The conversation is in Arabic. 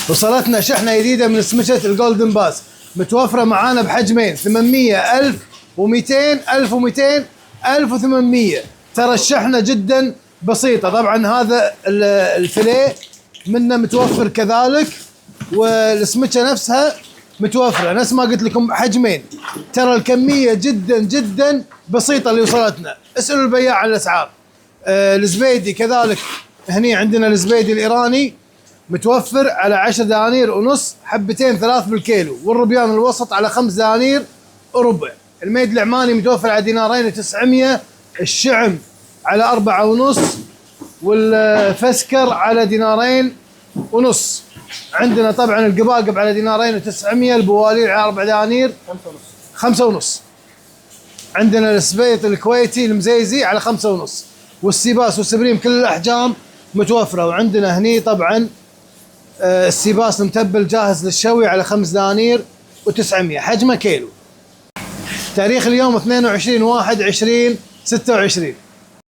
وصلتنا شحنة جديدة من سمكة الجولدن باس، متوفرة معانا بحجمين 800 1200 1200 1800. ترى الشحنة جدا بسيطة. طبعا هذا الفيليه منه متوفر كذلك، والسمكة نفسها متوفرة نفس ما قلت لكم حجمين. ترى الكمية جدا جدا بسيطة اللي وصلتنا. اسألوا البياع عن الأسعار. الزبيدي كذلك، هني عندنا الزبيدي الإيراني متوفر على 10 دنانير ونص، حبتين 3 بالكيلو، والربيان الوسط على 5 دنانير وربع. الميد العماني متوفر على 2.900، الشعم على 4 ونص، والفسكر على 2.5 دنانير. عندنا طبعا القباقب على 2.900، البواليل على 4 دنانير 5 ونص. عندنا السبيط الكويتي المزيزي على 5 ونص، والسيباس والسبريم كل الأحجام متوفرة. وعندنا هني طبعا السيباس المتبل جاهز للشوي على 5 دنانير و900، حجمه كيلو. تاريخ اليوم 22/1/2026.